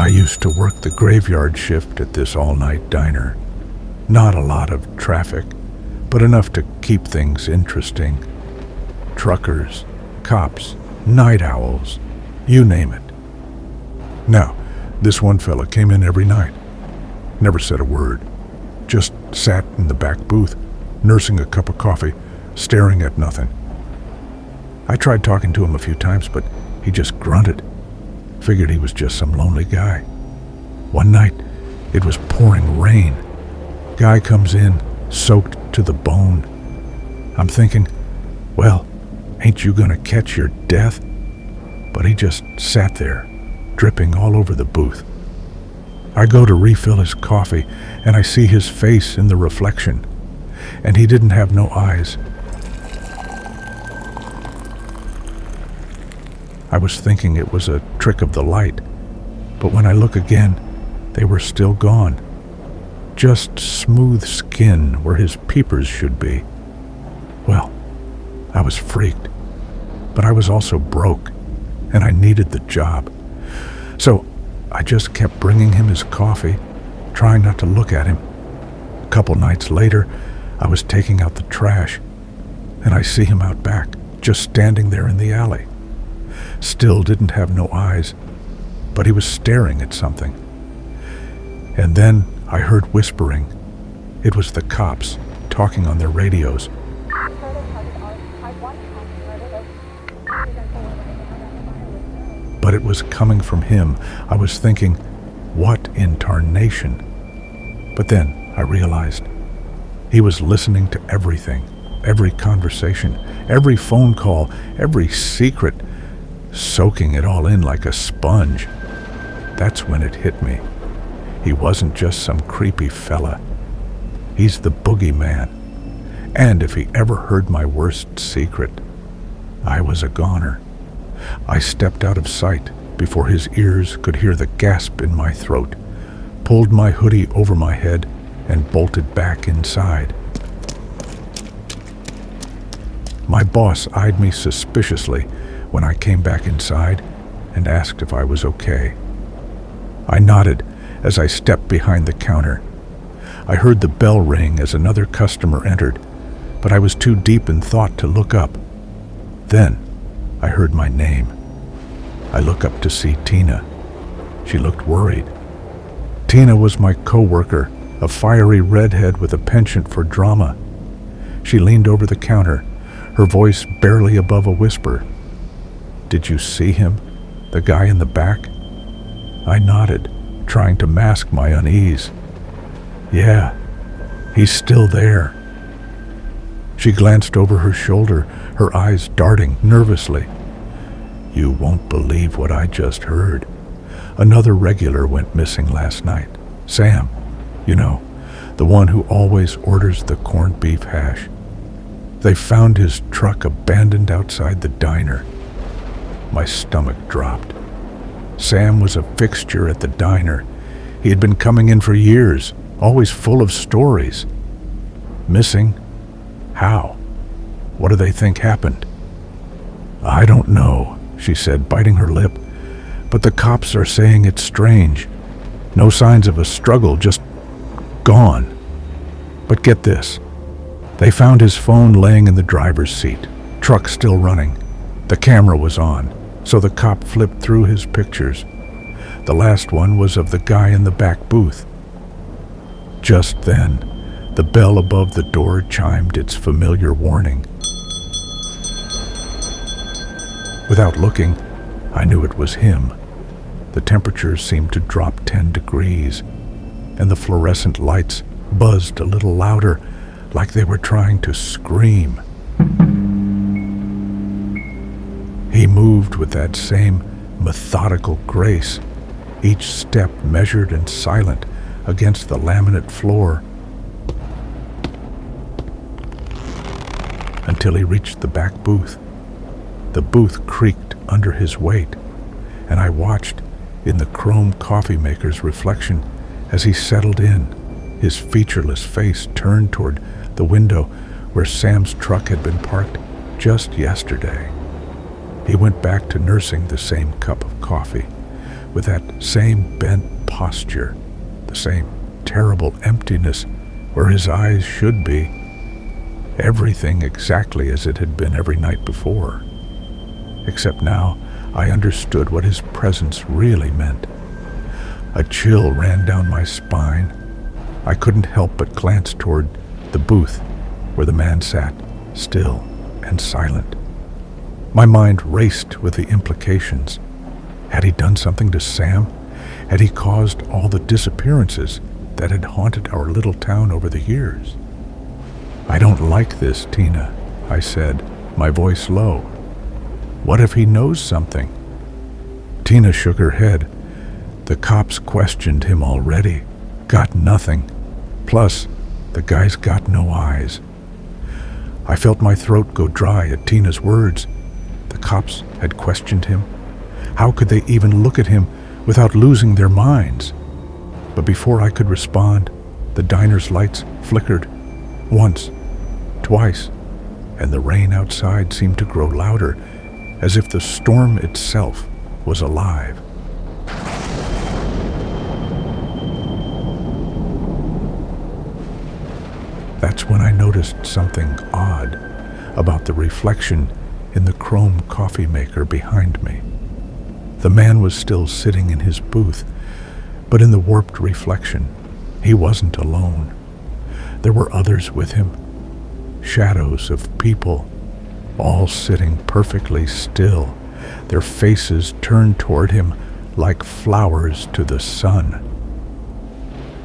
I used to work the graveyard shift at this all-night diner. Not a lot of traffic, but enough to keep things interesting. Truckers, cops, night owls, you name it. Now, this one fella came in every night. Never said a word. Just sat in the back booth, nursing a cup of coffee, staring at nothing. I tried talking to him a few times, but he just grunted. Figured he was just some lonely guy. One night, it was pouring rain. Guy comes in, soaked to the bone. I'm thinking, well, ain't you gonna catch your death? But he just sat there, dripping all over the booth. I go to refill his coffee, and I see his face in the reflection, and he didn't have no eyes. I was thinking it was a trick of the light, but when I look again, they were still gone. Just smooth skin where his peepers should be. Well, I was freaked, but I was also broke, and I needed the job. So I just kept bringing him his coffee, trying not to look at him. A couple nights later, I was taking out the trash, and I see him out back, just standing there in the alley. Still didn't have no eyes, but he was staring at something. And then I heard whispering. It was the cops talking on their radios. But it was coming from him. I was thinking, what in tarnation? But then I realized he was listening to everything, every conversation, every phone call, every secret, soaking it all in like a sponge. That's when it hit me. He wasn't just some creepy fella. He's the Boogey Man. And if he ever heard my worst secret, I was a goner. I stepped out of sight before his ears could hear the gasp in my throat, pulled my hoodie over my head, and bolted back inside. My boss eyed me suspiciously when I came back inside and asked if I was okay. I nodded as I stepped behind the counter. I heard the bell ring as another customer entered, but I was too deep in thought to look up. Then I heard my name. I look up to see Tina. She looked worried. Tina was my coworker, a fiery redhead with a penchant for drama. She leaned over the counter, her voice barely above a whisper. "Did you see him? The guy in the back?" I nodded, trying to mask my unease. "Yeah, he's still there." She glanced over her shoulder, her eyes darting nervously. "You won't believe what I just heard. Another regular went missing last night. Sam, you know, the one who always orders the corned beef hash. They found his truck abandoned outside the diner." My stomach dropped. Sam was a fixture at the diner. He had been coming in for years, always full of stories. Missing? How? What do they think happened? "I don't know," she said, biting her lip. "But the cops are saying it's strange. No signs of a struggle, just gone. But get this. They found his phone laying in the driver's seat, truck still running. The camera was on, so the cop flipped through his pictures. The last one was of the guy in the back booth. Just then, the bell above the door chimed its familiar warning. Without looking, I knew it was him. The temperature seemed to drop 10 degrees, and the fluorescent lights buzzed a little louder, like they were trying to scream. He moved with that same methodical grace, each step measured and silent against the laminate floor, until he reached the back booth. The booth creaked under his weight, and I watched in the chrome coffee maker's reflection as he settled in, his featureless face turned toward the window where Sam's truck had been parked just yesterday. He went back to nursing the same cup of coffee, with that same bent posture, the same terrible emptiness where his eyes should be, everything exactly as it had been every night before. Except now I understood what his presence really meant. A chill ran down my spine. I couldn't help but glance toward the booth where the man sat, still and silent. My mind raced with the implications. Had he done something to Sam? Had he caused all the disappearances that had haunted our little town over the years? "I don't like this, Tina," I said, my voice low. "What if he knows something?" Tina shook her head. "The cops questioned him already. Got nothing. Plus, the guy's got no eyes." I felt my throat go dry at Tina's words. The cops had questioned him. How could they even look at him without losing their minds? But before I could respond, the diner's lights flickered. Once, twice, and the rain outside seemed to grow louder, as if the storm itself was alive. That's when I noticed something odd about the reflection in the chrome coffee maker behind me. The man was still sitting in his booth, but in the warped reflection, he wasn't alone. There were others with him, shadows of people, all sitting perfectly still, their faces turned toward him like flowers to the sun.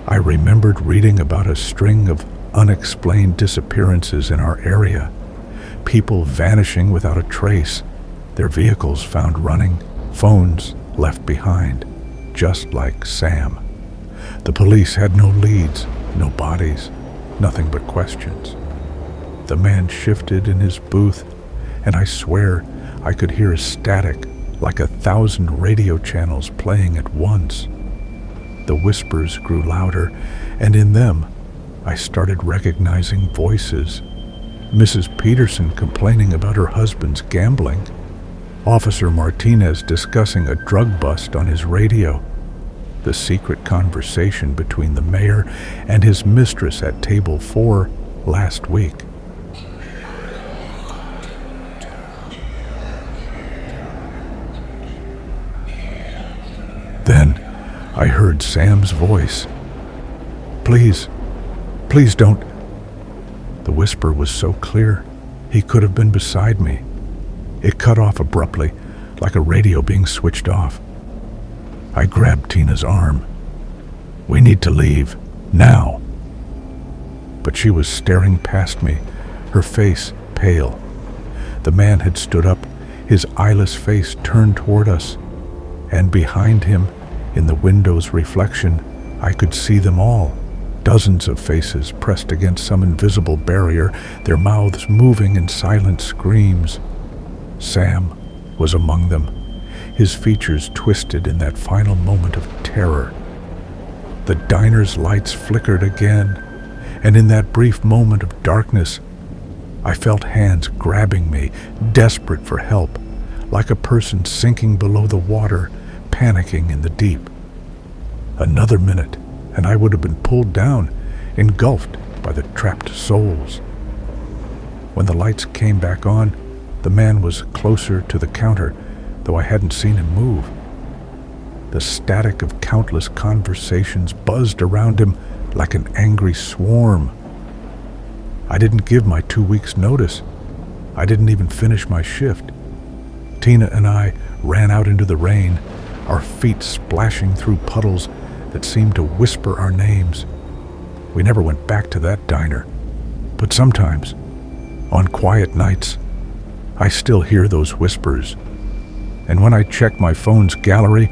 I remembered reading about a string of unexplained disappearances in our area, people vanishing without a trace, their vehicles found running, phones left behind, just like Sam. The police had no leads, no bodies, nothing but questions. The man shifted in his booth, and I swear I could hear a static like 1,000 radio channels playing at once. The whispers grew louder, and in them I started recognizing voices. Mrs. Peterson complaining about her husband's gambling, Officer Martinez discussing a drug bust on his radio, the secret conversation between the mayor and his mistress at table 4 last week. Then I heard Sam's voice. Please don't." The whisper was so clear, he could have been beside me. It cut off abruptly, like a radio being switched off. I grabbed Tina's arm. "We need to leave, now." But she was staring past me, her face pale. The man had stood up, his eyeless face turned toward us, and behind him, in the window's reflection, I could see them all. Dozens of faces pressed against some invisible barrier, their mouths moving in silent screams. Sam was among them, his features twisted in that final moment of terror. The diner's lights flickered again, and in that brief moment of darkness, I felt hands grabbing me, desperate for help, like a person sinking below the water, panicking in the deep. Another minute, and I would have been pulled down, engulfed by the trapped souls. When the lights came back on, the man was closer to the counter, though I hadn't seen him move. The static of countless conversations buzzed around him like an angry swarm. I didn't give my 2 weeks' notice. I didn't even finish my shift. Tina and I ran out into the rain, our feet splashing through puddles that seemed to whisper our names. We never went back to that diner, but sometimes, on quiet nights, I still hear those whispers. And when I check my phone's gallery,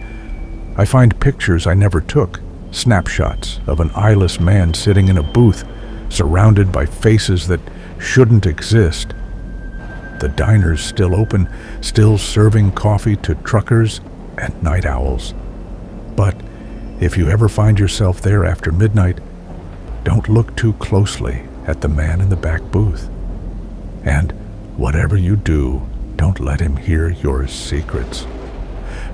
I find pictures I never took, snapshots of an eyeless man sitting in a booth, surrounded by faces that shouldn't exist. The diner's still open, still serving coffee to truckers and night owls. But if you ever find yourself there after midnight, don't look too closely at the man in the back booth. And whatever you do, don't let him hear your secrets.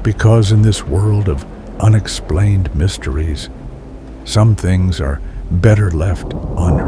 Because in this world of unexplained mysteries. Some things are better left unheard.